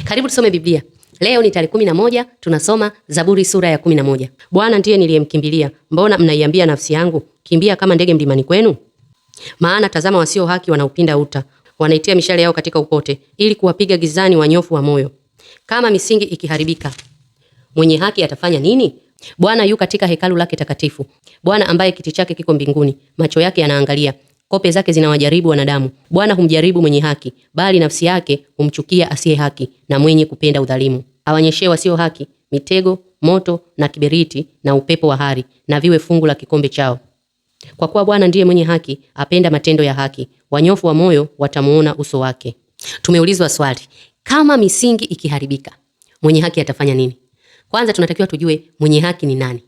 Karibu tusome Biblia. Leo ni tarehe 11, tunasoma Zaburi sura ya 11. Bwana ndiye niliyemkimbilia, mbona mnaiambia nafsi yangu, kimbia kama ndege mlimani kwenu? Maana tazama, wasio haki wanaupinda uta, wanaitia mishale yao katika upote, ili kuwapiga gizani wanyofu wa moyo. Kama misingi ikiharibika, mwenye haki atafanya nini? Bwana yu katika hekalu lake takatifu. Bwana ambaye kiti chake kiko mbinguni, macho yake yanaangalia, kope zake zinawajaribu wanadamu. Bwana humjaribu mwenye haki, bali nafsi yake humchukia asiye haki na mwenye kupenda udhalimu. Awanyeshee wasio haki mitego, moto na kiberiti na upepo wa hari, na viwe fungu la kikombe chao. Kwa kuwa Bwana ndiye mwenye haki, apenda matendo ya haki, wanyofu wa moyo watamuona uso wake. Tumeulizwa swali, kama misingi ikiharibika, mwenye haki atafanya nini? Kwanza tunatakiwa tujue mwenye haki ni nani.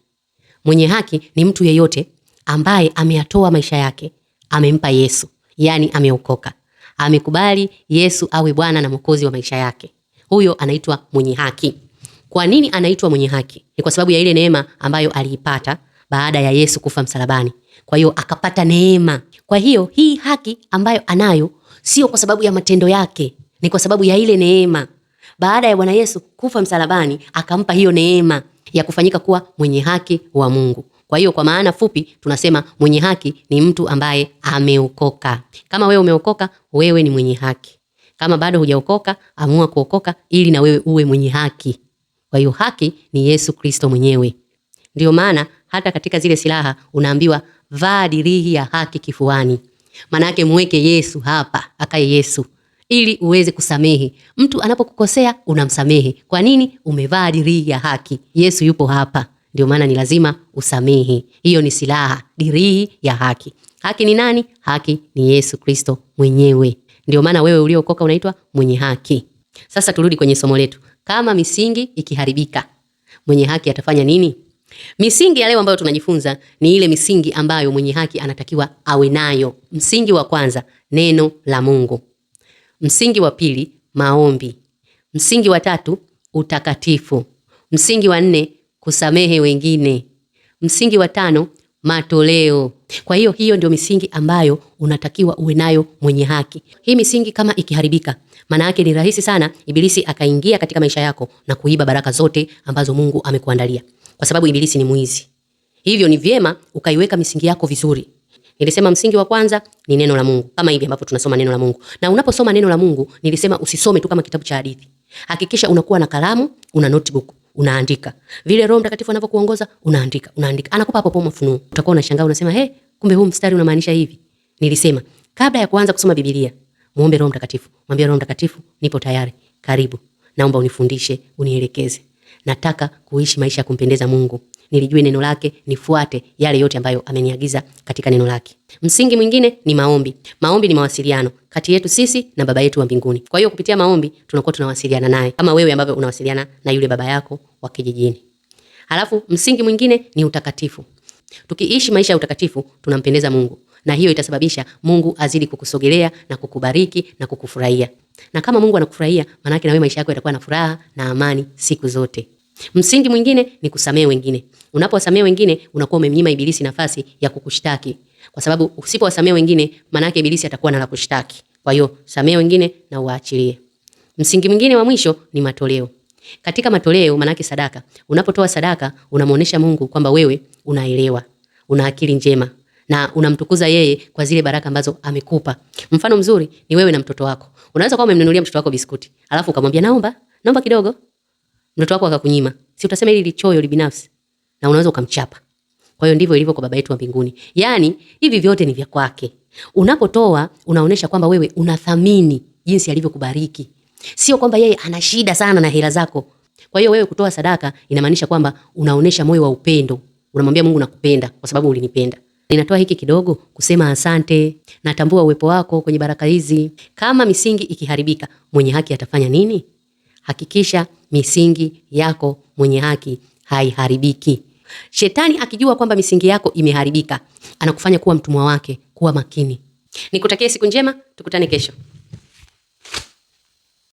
Mwenye haki ni mtu yeyote ambaye ameyatoa maisha yake, amempa Yesu, yani ameokoka. Amekubali Yesu awe Bwana na Mwokozi wa maisha yake. Huyo anaitwa mwenye haki. Kwa nini anaitwa mwenye haki? Ni kwa sababu ya ile neema ambayo aliipata baada ya Yesu kufa msalabani. Kwa hiyo akapata neema. Kwa hiyo hii haki ambayo anayo sio kwa sababu ya matendo yake, ni kwa sababu ya ile neema. Baada ya Bwana Yesu kufa msalabani, akampa hiyo neema ya kufanyika kuwa mwenye haki wa Mungu. Kwa hiyo kwa maana fupi tunasema mwenye haki ni mtu ambaye ameokoka. Kama wewe umeokoka, wewe ni mwenye haki. Kama bado hujaokoka, amua kuokoka ili na wewe uwe mwenye haki. Kwa hiyo haki ni Yesu Kristo mwenyewe. Ndio maana hata katika zile silaha unaambiwa vaa dirii ya haki kifuani. Maana yake muweke Yesu hapa, akae Yesu, ili uweze kusamehe. Mtu anapokukosea unamsamehe. Kwa nini? Umevaa dirii ya haki. Yesu yupo hapa. Ndio maana ni lazima usamehe. Hiyo ni silaha, dirii ya haki. Haki ni nani? Haki ni Yesu Kristo mwenyewe. Ndio maana wewe uliokoka unaitwa mwenye haki. Sasa turudi kwenye somo letu. Kama misingi ikiharibika, mwenye haki atafanya nini? Misingi ya leo ambayo tunajifunza ni ile misingi ambayo mwenye haki anatakiwa awe nayo. Msingi wa kwanza, neno la Mungu. Msingi wa pili, maombi. Msingi wa tatu, utakatifu. Msingi wa nne, kusamehe wengine. Msingi wa tano, matoleo. Kwa hiyo ndio misingi ambayo unatakiwa uwe nayo mwenye haki. Hii misingi kama ikiharibika, maana yake ni rahisi sana ibilisi akaingia katika maisha yako na kuiba baraka zote ambazo Mungu amekuandalia. Kwa sababu ibilisi ni mwizi. Hivyo ni vyema ukaiweka misingi yako vizuri. Nilisema msingi wa kwanza ni neno la Mungu. Kama hivi ambapo tunasoma neno la Mungu. Na unaposoma neno la Mungu, nilisema usisome tu kama kitabu cha hadithi. Hakikisha unakuwa na kalamu, una notebook, unaandika. Vile Roho Mtakatifu anavyokuongoza, unaandika. Anakupa hapo mafunuo. Utakuwa unashangaa unasema, kumbe huu mstari unamaanisha hivi." Nilisema, kabla ya kuanza kusoma Biblia, muombe Roho Mtakatifu. Mwambie Roho Mtakatifu, nipo tayari. Karibu. Naomba unifundishe, unielekeze. Nataka kuishi maisha ya kumpendeza Mungu. Nilijue neno lake, nifuate yale yote ambayo ameniagiza katika neno lake. Msingi mwingine ni maombi. Maombi ni mawasiliano kati yetu sisi na Baba yetu wa mbinguni. Kwa hiyo kupitia maombi tunakuwa tunawasiliana naye, kama wewe ambavyo unawasiliana na yule baba yako wa kijijini. Halafu msingi mwingine ni utakatifu. Tukiishi maisha ya utakatifu tunampendeza Mungu, na hiyo itasababisha Mungu azidi kukusogelea na kukubariki na kukufurahia. Na kama Mungu anakufurahia, maana yake na wewe maisha yako yatakuwa na furaha na amani siku zote. Msingi mwingine ni kusamehe wengine. Unapowasamehe wengine, unakuwa umemnyima ibilisi nafasi ya kukushtaki. Kwa sababu usipowasamehe wengine, maana yake ibilisi atakuwa na la kushtaki. Kwa hiyo samehe wengine na uachilie. Msingi mwingine wa mwisho ni matoleo. Katika matoleo, maana yake sadaka. Unapotoa sadaka, unamuonesha Mungu kwamba wewe unaelewa, una akili njema na unamtukuza yeye kwa zile baraka ambazo amekupa. Mfano mzuri ni wewe na mtoto wako. Unaweza kuwa umemnunulia mtoto wako biskuti, alafu ukamwambia naomba kidogo. Mtoto wako akakunyima. Si utasema hili lichoyo libinafsi? Na unaweza ukamchapa. Kwa hiyo ndivyo ilivyo kwa Baba yetu wa mbinguni. Yaani hivi vyote ni vya kwake. Unapotoa unaonesha kwamba wewe unathamini jinsi alivyokubariki. Sio kwamba yeye ana shida sana na hela zako. Kwa hiyo wewe kutoa sadaka inamaanisha kwamba unaonesha moyo wa upendo. Unamwambia Mungu nakupenda kwa sababu ulinipenda. Ninatoa hiki kidogo kusema asante. Natambua uwepo wako kwenye baraka hizi. Kama misingi ikiharibika, mwenye haki atafanya nini? Hakikisha misingi yako mwenye haki haiharibiki. Shetani akijua kwamba misingi yako imeharibika, anakufanya kuwa mtumwa wake. Kuwa makini. Nikutakie siku njema, tukutane kesho.